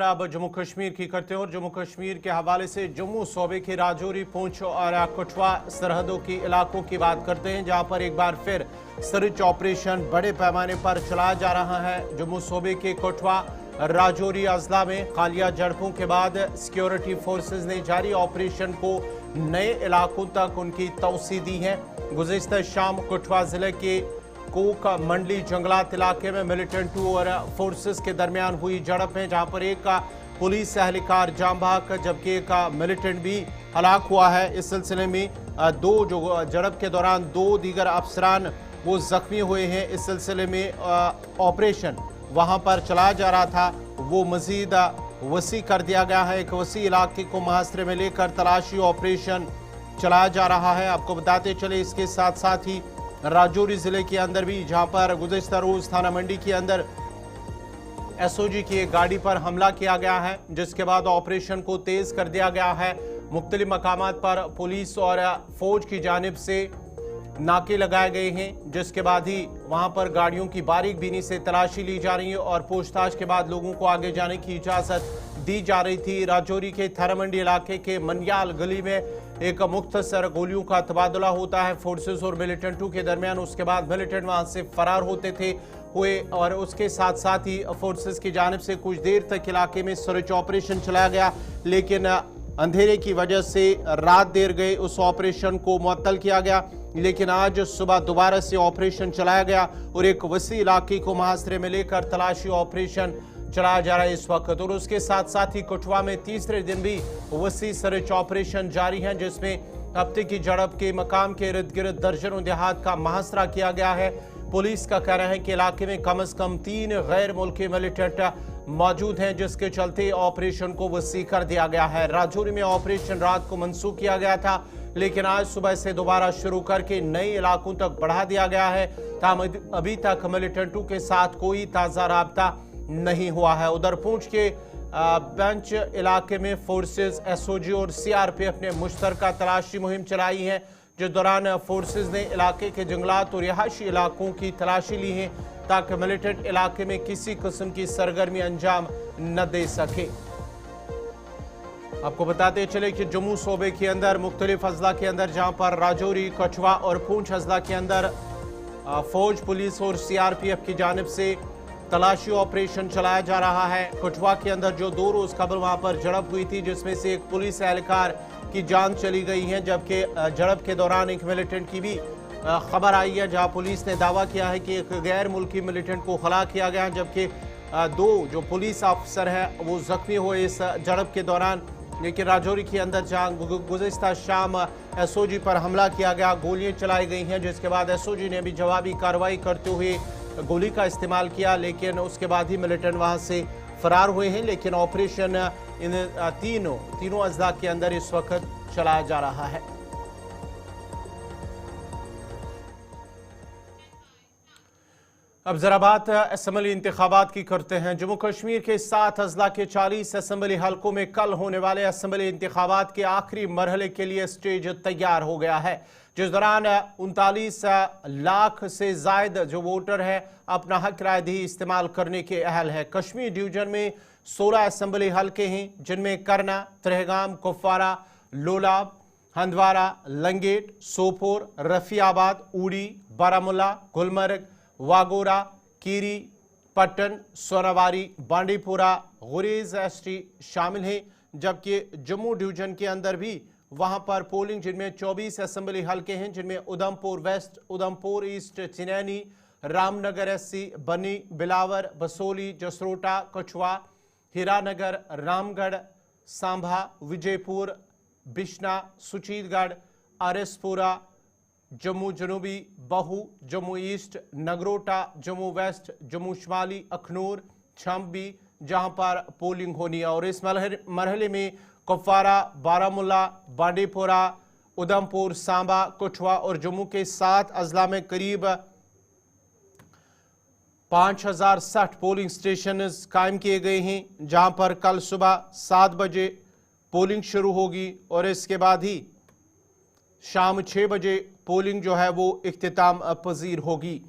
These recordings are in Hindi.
अब जम्मू कश्मीर की करते हैं और जम्मू कश्मीर के हवाले से जम्मू सूबे के राजौरी, पुंछ और कठुआ सरहदों के इलाकों की बात करते हैं, जहां पर एक बार फिर सर्च ऑपरेशन बड़े पैमाने पर चलाया जा रहा है। जम्मू सूबे के कठुआ राजौरी अजला में हालिया झड़पों के बाद सिक्योरिटी फोर्सेज ने जारी ऑपरेशन को नए इलाकों तक उनकी तौसी दी है। गुज़िश्ता शाम कठुआ जिले के कोक मंडली जंगलात इलाके में मिलिटेंटों और फोर्सेस के दरमियान हुई झड़प है, जहां पर एक पुलिस एहलकार जाम बहक जबकि एक मिलिटेंट भी हलाक हुआ है। इस सिलसिले में जो झड़प के दौरान 2 दीगर अफसरान वो जख्मी हुए हैं। इस सिलसिले में ऑपरेशन वहां पर चलाया जा रहा था, वो मजीद वसी कर दिया गया है। एक वसी इलाके को मुहासरे में लेकर तलाशी ऑपरेशन चलाया जा रहा है। आपको बताते चले इसके साथ साथ ही राजौरी जिले के अंदर भी, जहां पर गुज़िश्ता रोज थाना मंडी के अंदर एसओजी की एक गाड़ी पर हमला किया गया है, जिसके बाद ऑपरेशन को तेज कर दिया गया है। मुख्तलिफ मकामात पर पुलिस और फौज की जानिब से नाके लगाए गए हैं, जिसके बाद ही वहां पर गाड़ियों की बारीक बीनी से तलाशी ली जा रही है और पूछताछ के बाद लोगों को आगे जाने की इजाजत दी जा रही थी। राजौरी के थाना मंडी इलाके के मनियाल गली में एक मुख्तसर गोलियों का तबादला होता है फोर्सेस और मिलिटेंटों के दरमियान। उसके बाद मिलिटेंट वहां से फरार होते हुए और उसके साथ साथ ही फोर्सेस की जानिब से कुछ देर तक इलाके में सर्च ऑपरेशन चलाया गया, लेकिन अंधेरे की वजह से रात देर गए उस ऑपरेशन को मुअत्तल किया गया। लेकिन आज सुबह दोबारा से ऑपरेशन चलाया गया और एक वसी इलाके को मुहासरे में लेकर तलाशी ऑपरेशन चलाया जा रहा है इस वक्त। और उसके साथ साथ ही कठुआ में तीसरे दिन भी वसी सर्च ऑपरेशन जारी है, जिसमें हफ्ते की झड़प के मकाम के इर्द गिर्द दर्जनों देहात का मुहासरा किया गया है। पुलिस का कहना है कि इलाके में कम से कम 3 गैर मुल्की मिलिटेंट मौजूद हैं, जिसके चलते ऑपरेशन को वसी कर दिया गया है। राजौरी में ऑपरेशन रात को मंसूख किया गया था, लेकिन आज सुबह से दोबारा शुरू करके नए इलाकों तक बढ़ा दिया गया है। ताहम अभी तक मिलिटेंटों के साथ कोई ताज़ा राबता नहीं हुआ है। उधर पुंछ के बेंच इलाके में फोर्सेस, एसओजी और सीआरपीएफ ने मुश्तरका तलाशी मुहिम चलाई है, जिस दौरान फोर्सेस ने इलाके के जंगलात और रिहायशी इलाकों की तलाशी ली है, ताकि मिलिटेंट इलाके में किसी किस्म की सरगर्मी अंजाम न दे सके। आपको बताते चले कि जम्मू सूबे के अंदर मुख्तलिफ अजला के अंदर, जहां पर राजौरी, कठुआ और पुंछ अजला के अंदर फौज, पुलिस और सीआरपीएफ की जानिब से तलाशी ऑपरेशन चलाया जा रहा है। कठुआ के अंदर जो 2 रोज कबल वहां पर झड़प हुई थी, जिसमें से एक पुलिस एहलकार की जान चली गई है, जबकि झड़प के दौरान एक मिलिटेंट की भी खबर आई है, जहां पुलिस ने दावा किया है कि एक गैर मुल्की मिलिटेंट को हलाक किया गया, जबकि 2 जो पुलिस अफसर है वो जख्मी हुए इस झड़प के दौरान। लेकिन राजौरी के अंदर जहां गुज़िश्ता शाम एसओजी पर हमला किया गया, गोलियां चलाई गई हैं, जिसके बाद एसओजी ने भी जवाबी कार्रवाई करते हुए गोली का इस्तेमाल किया, लेकिन उसके बाद ही मिलिटेंट वहां से फरार हुए हैं। लेकिन ऑपरेशन इन तीनों अजला के अंदर इस वक्त चलाया जा रहा है। अब जरा बात असम्बली इंतखाबात की करते हैं। जम्मू कश्मीर के 7 अजला के 40 असम्बली हलकों में कल होने वाले असम्बली इंतखाबात के आखिरी मरहले के लिए स्टेज तैयार हो गया है, जिस दौरान 39 लाख से जायद जो वोटर है अपना हक रायदही इस्तेमाल करने के अहल है। कश्मीर डिवीजन में 16 असम्बली हलके हैं, जिनमें करना, त्रेहगाम, कुपवारा, लोलाब, हंदवारा, लंगेट, सोपोर, रफियाबाद, उड़ी, बारामुल्ला, गुलमर्ग, वागोरा, कीरी, पट्टन, सोनावारी, बांडीपुरा, गुरेज एसटी शामिल हैं। जबकि जम्मू डिवीजन के अंदर भी वहां पर पोलिंग, जिनमें 24 असम्बली हलके हैं, जिनमें Udhampur west, Udhampur east, Chenani, Ramnagar SC, Bani, Billawar, Basoli, Jasrota, कछुआ, हीरानगर, रामगढ़, सांभा, विजयपुर, बिश्ना, सुचीतगढ़, आरएसपुरा, जम्मू जनूबी, बहू, जम्मू ईस्ट, नगरोटा, जम्मू वेस्ट, जम्मू शुमाली, अखनूर, छम्बी, जहां पर पोलिंग होनी है। और इस मरहले में कुपवारा, बारामुल्ला, बांडीपुरा, उधमपुर, सांबा, कठुआ और जम्मू के 7 अजला में करीब 5060 पोलिंग स्टेशन कायम किए गए हैं, जहां पर कल सुबह 7 बजे पोलिंग शुरू होगी और इसके बाद ही शाम 6 बजे पोलिंग जो है वो इख्तिताम पजीर होगी।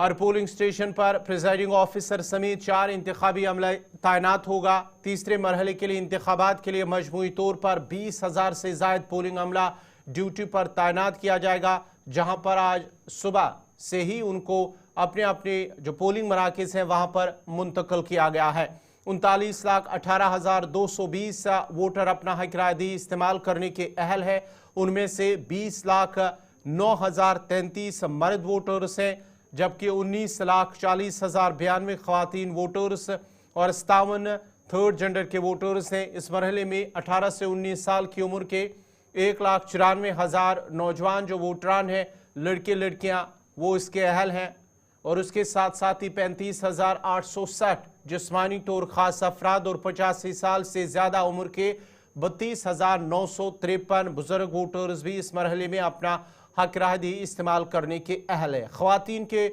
हर पोलिंग स्टेशन पर प्रिजाइडिंग ऑफिसर समेत 4 इंतखाबी अमला तैनात होगा। तीसरे मरहले के लिए इंतखाबात के लिए मजमूई तौर पर 20,000 से ज्यादा पोलिंग अमला ड्यूटी पर तैनात किया जाएगा, जहां पर आज सुबह से ही उनको अपने अपने जो पोलिंग मराकज़ हैं वहां पर मुंतकिल किया गया है। 39,18,220 वोटर अपना हक रायदही इस्तेमाल करने के अहल है। उनमें से 20,09,033 मर्द वोटर्स हैं, जबकि 19,40,092 खवातीन वोटर्स और 57 थर्ड जेंडर के वोटर्स हैं। इस मरहले में 18 से 19 साल की उम्र के 1,94,000 नौजवान जो वोटरान हैं, लड़के लड़कियां, वो इसके अहल हैं। और उसके साथ साथ ही 35,860 जिस्मानी तौर खास अफराद और 85 साल से ज्यादा उम्र के 32,953 बुजुर्ग वोटर्स भी इस मरहले में अपना हक रायदही इस्तेमाल करने के अहल है। खवातीन के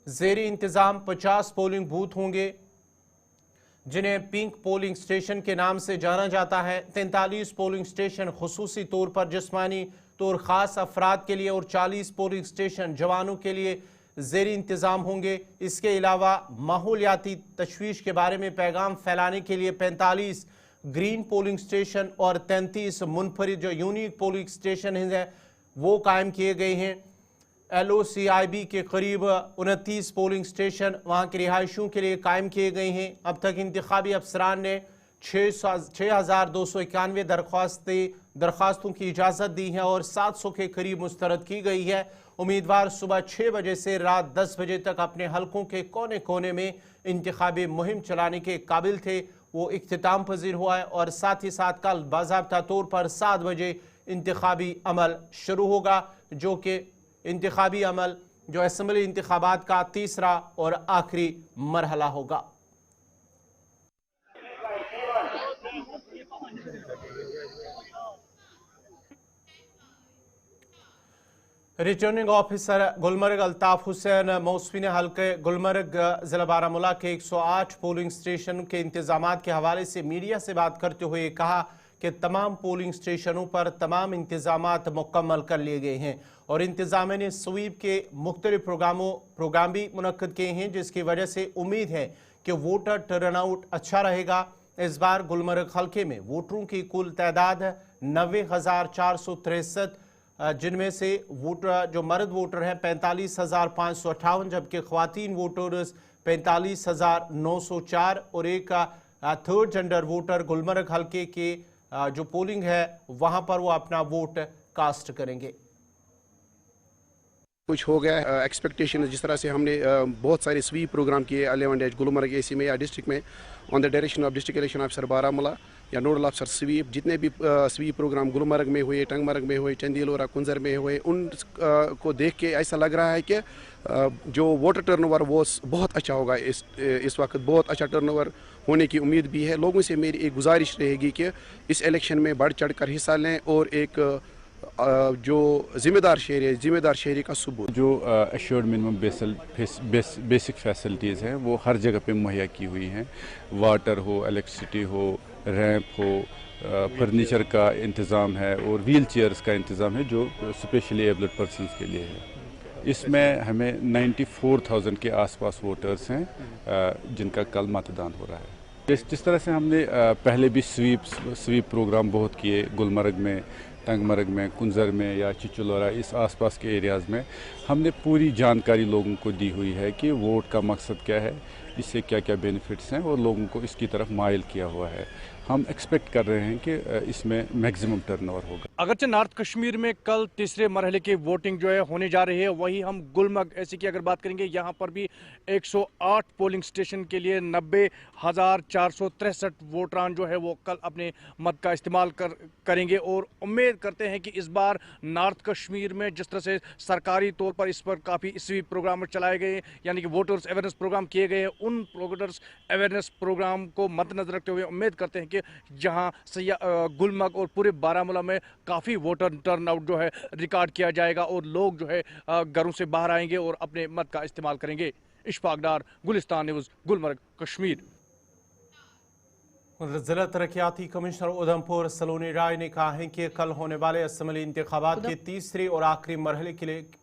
ज़ेर इंतज़ाम 50 पोलिंग बूथ होंगे, जिन्हें पिंक पोलिंग स्टेशन के नाम से जाना जाता है। 43 पोलिंग स्टेशन खुसूसी तौर पर जिस्मानी तौर खास अफराद के लिए और 40 पोलिंग स्टेशन जवानों के लिए ज़ेर इंतज़ाम होंगे। इसके अलावा माहौलियाती तशवीश के बारे में पैगाम फैलाने के लिए 45 ग्रीन पोलिंग स्टेशन और 33 मुनफरिद जो यूनिक पोलिंग स्टेशन हैं वो कायम किए गए हैं। LOCIB के करीब 29 पोलिंग स्टेशन वहाँ के रिहायशियों के लिए कायम किए गए हैं। अब तक इंतखाबी अफसरान ने 6,291 दरख्वास्तों की इजाज़त दी है और 700 के करीब मुस्तरद की गई है। उम्मीदवार सुबह 6 बजे से रात 10 बजे तक अपने हलकों के कोने कोने में इंतखाबी मुहिम चलाने के काबिल थे, वो इख्तिताम पजीर हुआ है। और साथ ही साथ कल बाज़ाब्ता तौर पर 7 बजे इंतखाबी अमल शुरू होगा, जो कि इंतखाबी अमल जो असम्बली इंतखाबात का तीसरा और आखिरी मरहला होगा। रिटर्निंग ऑफिसर गुलमर्ग अल्ताफ हुसैन मौसमी ने हल्के गुलमर्ग ज़िला बारामूला के 108 पोलिंग स्टेशन के इंतजामात के हवाले से मीडिया से बात करते हुए कहा कि तमाम पोलिंग स्टेशनों पर तमाम इंतजामात मुकम्मल कर लिए गए हैं और इंतजामिया ने स्वीप के मुख्तलिफ प्रोग्राम भी मुनक्किद किए हैं, जिसकी वजह से उम्मीद है कि वोटर टर्नआउट अच्छा रहेगा। इस बार गुलमर्ग हल्के में वोटरों की कुल तादाद 90,463, जिनमें से वोटर जो मर्द वोटर हैं 45,558, जबकि ख्वातीन वोटर्स 45,904 और एक थर्ड जेंडर वोटर गुलमर्ग हल्के के जो पोलिंग है वहां पर वो अपना वोट कास्ट करेंगे। कुछ हो गया एक्सपेक्टेशन जिस तरह से हमने बहुत सारे स्वीप प्रोग्राम किए 11 गुलमर्ग एसी में या डिस्ट्रिक्ट में on the direction of district election officer Baramulla या नोडल अफसर स्वीप, जितने भी स्वीप प्रोग्राम गुलमर्ग में हुए, टंगमर्ग में हुए, चंदीलोरा कुंजर में हुए, उन को देख के ऐसा लग रहा है कि जो वोटर टर्नओवर वो बहुत अच्छा होगा। इस वक्त बहुत अच्छा टर्नओवर होने की उम्मीद भी है। लोगों से मेरी एक गुजारिश रहेगी कि इस इलेक्शन में बढ़ चढ़ कर हिस्सा लें और एक जो जिम्मेदार शहरी का सबूत। जो एश्योर्ड मिनिमम बेसिक फैसिलिटीज़ हैं वो हर जगह पे मुहैया की हुई हैं। वाटर हो, इलेक्ट्रिसिटी हो, रैंप हो, फर्नीचर का इंतज़ाम है और व्हील चेयर्स का इंतज़ाम है जो स्पेशली एबल्ड पर्सनस के लिए है। इसमें हमें 94,000 के आसपास वोटर्स हैं जिनका कल मतदान हो रहा है। जिस तरह से हमने पहले भी स्वीप प्रोग्राम बहुत किए, गुलमर्ग में, टंगमर्ग में, कुंजर में या चिचुलोरा, इस आसपास के एरियाज़ में हमने पूरी जानकारी लोगों को दी हुई है कि वोट का मकसद क्या है, इससे क्या क्या बेनिफिट्स हैं और लोगों को इसकी तरफ माइल किया हुआ है। हम एक्सपेक्ट कर रहे हैं कि इसमें मैक्सिमम टर्नओवर होगा। अगरचे नॉर्थ कश्मीर में कल तीसरे मरहले की वोटिंग जो है होने जा रही है, वही हम गुलमर्ग ऐसी की अगर बात करेंगे, यहाँ पर भी 108 पोलिंग स्टेशन के लिए 90,463 वोटरान जो है वो कल अपने मत का इस्तेमाल करेंगे और उम्मीद करते हैं कि इस बार नॉर्थ कश्मीर में जिस तरह से सरकारी तौर पर इस पर काफ़ी स्वीप प्रोग्राम चलाए गए, यानी कि वोटर्स अवेयरनेस प्रोग्राम किए गए हैं, उन वोटर्स अवेयरनेस प्रोग्राम को मद्देनजर रखते हुए उम्मीद करते हैं कि जहां गुलमर्ग और पूरे बारामूला में काफ़ी वोटर टर्नआउट जो है रिकॉर्ड किया जाएगा और लोग जो है घरों से बाहर आएंगे और अपने मत का इस्तेमाल करेंगे। इशफाक डार, गुलिस्तान न्यूज़, गुलमर्ग, कश्मीर। जिला तरक्याती कमिश्नर उधमपुर सलोनी राय ने कहा है कि कल होने वाले असम्बली इंतखाबात के तीसरे और आखिरी मरहले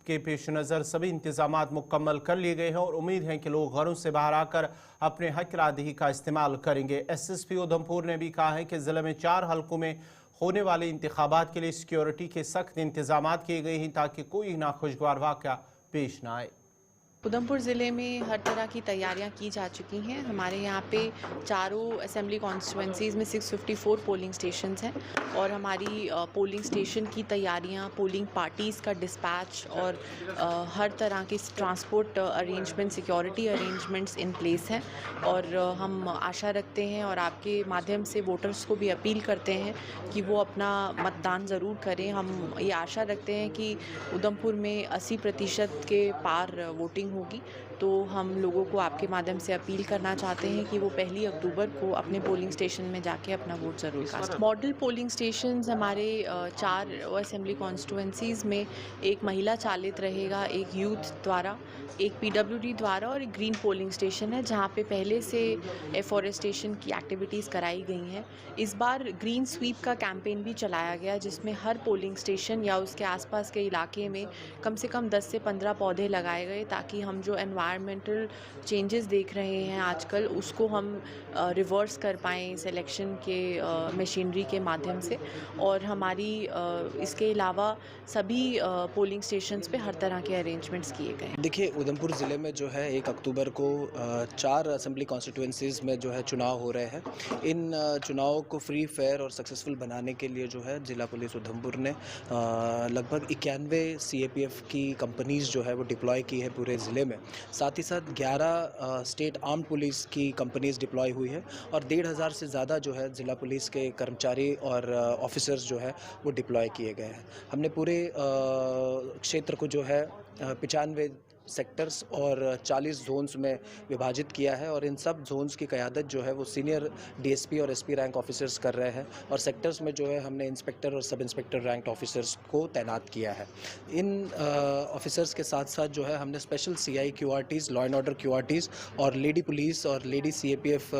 के पेश नज़र सभी इंतजाम मुकम्मल कर लिए गए हैं और उम्मीद है कि लोग घरों से बाहर आकर अपने हक रादही का इस्तेमाल करेंगे। SSP उधमपुर ने भी कहा है कि जिले में 4 हलकों में होने वाले इंतखाबात के लिए सिक्योरिटी के सख्त इंतजाम किए गए हैं ताकि कोई नाखुशगवार वाक़या पेश न आए। उधमपुर ज़िले में हर तरह की तैयारियां की जा चुकी हैं। हमारे यहाँ पे चारों असेंबली कॉन्स्टिट्यूंसीज़ में 654 पोलिंग स्टेशंस हैं और हमारी पोलिंग स्टेशन की तैयारियां, पोलिंग पार्टीज़ का डिस्पैच और हर तरह के transport arrangement, security arrangements in place हैं। और हम आशा रखते हैं और आपके माध्यम से वोटर्स को भी अपील करते हैं कि वो अपना मतदान ज़रूर करें। हम ये आशा रखते हैं कि उधमपुर में 80% के पार वोटिंग होगी, तो हम लोगों को आपके माध्यम से अपील करना चाहते हैं कि वो 1 अक्टूबर को अपने पोलिंग स्टेशन में जाके अपना वोट ज़रूर कास्ट। मॉडल पोलिंग स्टेशंस हमारे 4 असेंबली कॉन्स्टिट्यूंसीज़ में एक महिला चालित रहेगा, एक यूथ द्वारा, एक PWD द्वारा और एक ग्रीन पोलिंग स्टेशन है जहाँ पे पहले से एफॉरेस्टेशन की एक्टिविटीज़ कराई गई हैं। इस बार ग्रीन स्वीप का कैंपेन भी चलाया गया जिसमें हर पोलिंग स्टेशन या उसके आसपास के इलाके में कम से कम 10 से 15 पौधे लगाए गए ताकि हम जो एनवायरमेंटल चेंजेस देख रहे हैं आजकल उसको हम रिवर्स कर पाएँ सिलेक्शन के मशीनरी के माध्यम से। और हमारी इसके अलावा सभी पोलिंग स्टेशंस पे हर तरह के अरेंजमेंट्स किए गए हैं। देखिए, उधमपुर ज़िले में जो है 1 अक्टूबर को 4 असेंबली कॉन्स्टिट्यूंसीज़ में जो है चुनाव हो रहे हैं। इन चुनावों को फ्री, फेयर और सक्सेसफुल बनाने के लिए जो है ज़िला पुलिस उधमपुर ने लगभग 91 CAPF की कंपनीज़ जो है वो डिप्लॉय की है पूरे ज़िले में। साथ ही साथ 11 स्टेट आर्म्ड पुलिस की कंपनीज़ डिप्लॉय हुई है और 1,500 से ज़्यादा जो है ज़िला पुलिस के कर्मचारी और ऑफिसर्स जो है वो डिप्लॉय किए गए हैं। हमने पूरे क्षेत्र को जो है 95 सेक्टर्स और 40 जोन्स में विभाजित किया है और इन सब जोन्स की क़यादत जो है वो सीनियर DSP और SP रैंक ऑफिसर्स कर रहे हैं और सेक्टर्स में जो है हमने इंस्पेक्टर और सब इंस्पेक्टर रैंक ऑफिसर्स को तैनात किया है। इन ऑफिसर्स के साथ साथ जो है हमने special CI QRTs, law and order QRTs और लेडी पुलिस और लेडी CAPF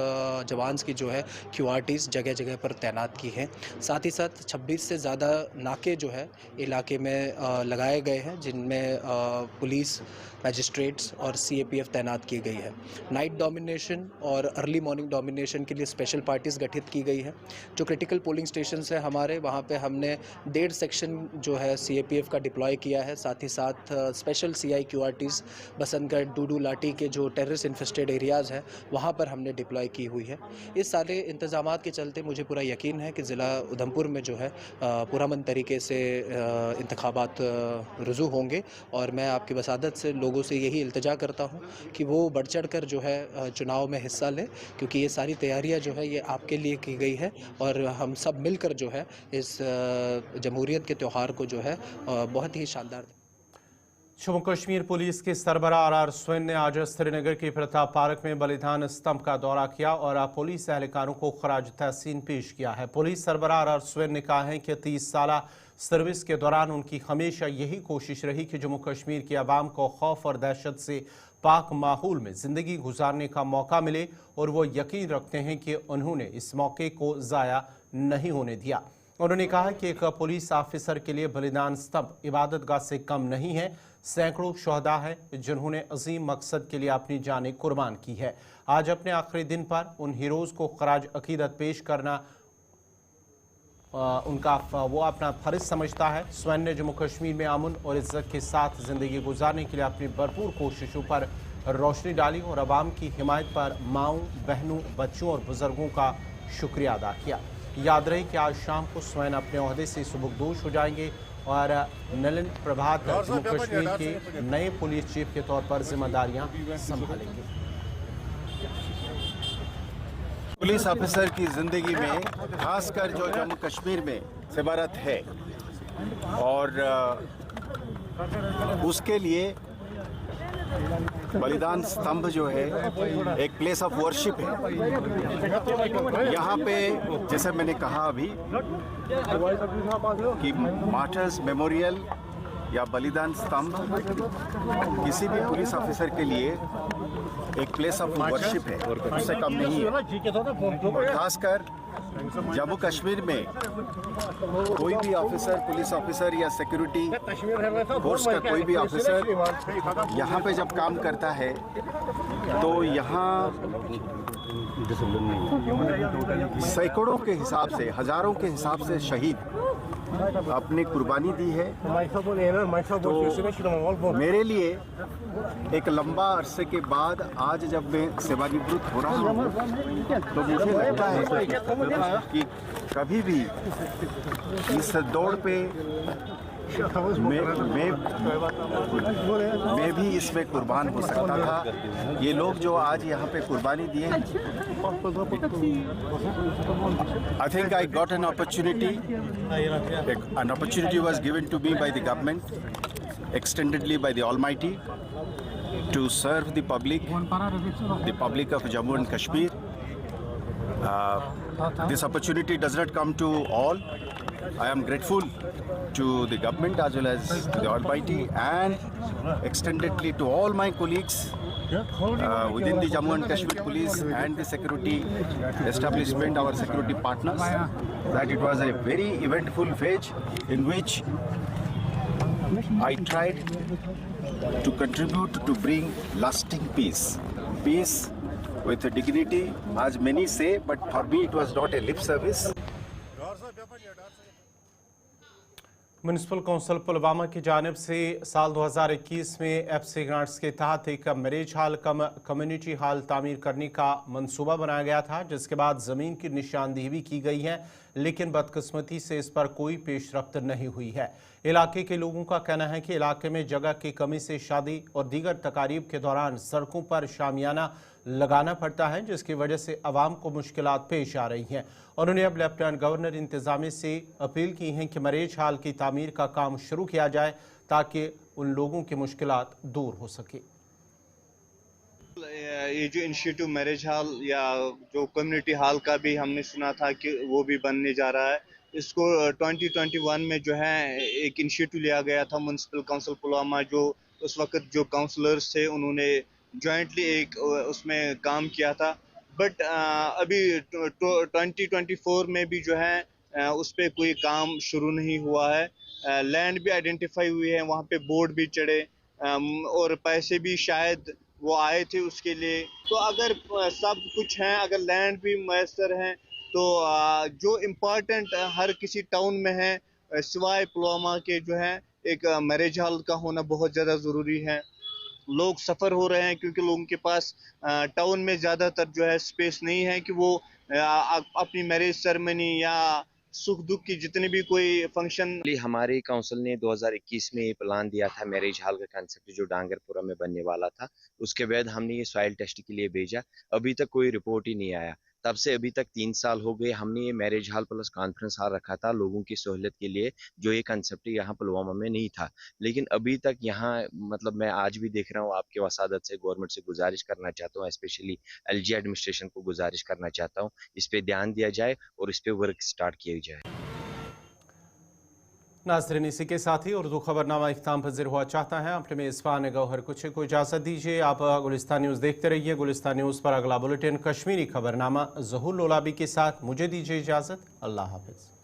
जवान्स की जो है QRTs जगह जगह पर तैनात की हैं। साथ ही साथ 26 से ज़्यादा नाके जो है इलाके में लगाए गए हैं जिनमें पुलिस, मैजिस्ट्रेट्स और CAPF तैनात की गई है। नाइट डोमिनेशन और अर्ली मॉर्निंग डोमिनेशन के लिए स्पेशल पार्टीज़ गठित की गई है। जो क्रिटिकल पोलिंग स्टेशंस हैं हमारे, वहाँ पे हमने 1.5 सेक्शन जो है CAPF का डिप्लॉय किया है। साथ ही साथ स्पेशल CI QRTs बसंतगढ़, डूडू, लाटी के जो टेररिस्ट इन्फेस्टेड एरियाज़ हैं वहाँ पर हमने डिप्लॉय की हुई है। इस सारे इंतजामात के चलते मुझे पूरा यकीन है कि ज़िला उधमपुर में जो है पुरअमन तरीके से इंतखाबात रुजू होंगे और मैं आपकी वसादत से लोगों से यही इल्तिजा करता हूं कि वो बढ़ चढ़ कर जो है चुनाव में हिस्सा लें, क्योंकि ये सारी तैयारियां जो है ये आपके लिए की गई है और हम सब मिलकर जो है इस जमहूरियत के त्यौहार को जो है बहुत ही शानदार। जम्मू कश्मीर पुलिस के सरबराह RR स्वैन ने आज श्रीनगर के प्रताप पार्क में बलिदान स्तंभ का दौरा किया और पुलिस एहलकारों को खराज तहसीन पेश किया है। पुलिस सरबराह RR स्वैन ने कहा है कि 30 साल सर्विस के दौरान उनकी हमेशा यही कोशिश रही कि जम्मू कश्मीर की आवाम को खौफ और दहशत से पाक माहौल में ज़िंदगी गुजारने का मौका मिले और वो यकीन रखते हैं कि उन्होंने इस मौके को ज़ाया नहीं होने दिया। उन्होंने कहा कि एक पुलिस ऑफिसर के लिए बलिदान स्तंभ इबादतगाह से कम नहीं है। सैकड़ों शहदा हैं जिन्होंने अजीम मकसद के लिए अपनी जानें कुर्बान की है। आज अपने आखिरी दिन पर उन हीरोज़ को खराज अकीदत पेश करना वो अपना फर्ज समझता है। स्वैन ने जम्मू कश्मीर में अमन और इज्जत के साथ ज़िंदगी गुजारने के लिए अपनी भरपूर कोशिशों पर रोशनी डाली और आवाम की हिमायत पर माओं, बहनों, बच्चों और बुजुर्गों का शुक्रिया अदा किया। याद रहे कि आज शाम को स्वैन अपने ओहदे से सुबुकदोश हो जाएंगे और नलिन प्रभात जम्मू कश्मीर के नए पुलिस चीफ के तौर पर जिम्मेदारियां संभालेंगे। पुलिस ऑफिसर की ज़िंदगी में खासकर जो जम्मू कश्मीर में सेवारत है और उसके लिए बलिदान स्तंभ जो है एक प्लेस ऑफ वर्शिप है। यहाँ पे जैसे मैंने कहा अभी कि मार्टर्स मेमोरियल या बलिदान स्तंभ किसी भी पुलिस ऑफिसर के लिए एक प्लेस ऑफ वर्शिप है, उससे कम नहीं है। और खासकर जम्मू कश्मीर में कोई भी ऑफिसर, पुलिस ऑफिसर या सिक्योरिटी फोर्स का कोई भी ऑफिसर यहाँ पे जब काम करता है तो यहाँ सैकड़ों के हिसाब से, हजारों के हिसाब से शहीद अपनी कुर्बानी दी है। तो मेरे लिए एक लंबा अरसे के बाद आज जब मैं सेवानिवृत्त हो रहा हूँ तो मुझे लगता है कि कभी भी इस दौड़ पे मैं भी इसमें कुर्बान हो सकता था। ये लोग जो आज यहाँ पे कुर्बानी दिए, I think I got an opportunity. An opportunity was given to me by the government, extendedly by the Almighty, to serve the public of Jammu and Kashmir. This opportunity does not come to all. I am grateful to the government as well as to the Almighty, and extendedly to all my colleagues within the Jammu and Kashmir Police and the security establishment, our security partners, that it was a very eventful phase in which I tried to contribute to bring lasting peace. Peace with dignity, as many say, but for me it was not a lip service. Municipal council Pulwama की जानिब से साल 2021 में एफसी ग्रांट्स के तहत एक मैरिज हॉल कम्युनिटी हॉल तामीर करने का मंसूबा बनाया गया था, जिसके बाद ज़मीन की निशानदेही भी की गई है, लेकिन बदकिस्मती से इस पर कोई पेशरफ्त नहीं हुई है। इलाके के लोगों का कहना है कि इलाके में जगह की कमी से शादी और दीगर तकारीब के दौरान सड़कों पर शामियाना लगाना पड़ता है, जिसकी वजह से आवाम को मुश्किलात पेश आ रही हैं। और उन्हें अब लेफ्टिनेंट गवर्नर इंतज़ामिया से अपील की है कि मैरिज हॉल की तामीर का काम शुरू किया जाए ताकि उन लोगों की मुश्किलात दूर हो सके। ये जो इनिशिएटिव मैरिज हॉल या जो कम्युनिटी हॉल का भी हमने सुना था कि वो भी बनने जा रहा है, इसको 2021 में जो है एक इनिशिएटिव लिया गया था म्यूनसिपल काउंसिल पुलवामा। जो उस वक्त जो काउंसलर्स थे उन्होंने जॉइंटली एक उसमें काम किया था, बट अभी 2024 में भी जो है उस पर कोई काम शुरू नहीं हुआ है। लैंड भी आइडेंटिफाई हुई है, वहाँ पे बोर्ड भी चढ़े और पैसे भी शायद वो आए थे उसके लिए। तो अगर सब कुछ है, अगर लैंड भी मैसर है, तो जो इम्पोर्टेंट हर किसी टाउन में है सिवाय पुलवामा के जो है एक मैरिज हॉल का होना बहुत ज़्यादा ज़रूरी है। लोग सफ़र हो रहे हैं क्योंकि लोगों के पास टाउन में ज़्यादातर जो है स्पेस नहीं है कि वो अपनी मैरिज सेरेमनी या सुख दुख की जितने भी कोई फंक्शन। हमारे काउंसिल ने 2021 में ये प्लान दिया था मैरिज हॉल का कंसेप्ट जो डांगरपुरा में बनने वाला था। उसके बाद हमने ये सॉइल टेस्ट के लिए भेजा, अभी तक कोई रिपोर्ट ही नहीं आया। तब से अभी तक 3 साल हो गए। हमने ये marriage hall plus conference hall रखा था लोगों की सहूलियत के लिए, जो ये कंसेप्ट यहाँ पुलवामा में नहीं था, लेकिन अभी तक यहाँ मतलब मैं आज भी देख रहा हूँ, आपके वसादत से गवर्नमेंट से गुजारिश करना चाहता हूँ, स्पेशली एलजी एडमिनिस्ट्रेशन को गुजारिश करना चाहता हूँ, इस पे ध्यान दिया जाए और इस पे वर्क स्टार्ट किया जाए। नाज़रीन, इसी के साथ ही उर्दू खबरनामा इख्तिताम पज़ीर हुआ चाहता है। अपने मेज़बान गौहर कुछ को इजाज़त दीजिए। आप गुलिस्तान न्यूज़ देखते रहिए। गुलिस्तान न्यूज़ पर अगला बुलेटिन कश्मीरी खबरनामा ज़हूर लोलाबी के साथ मुझे दीजिए इजाज़त। अल्लाह हाफ़िज़।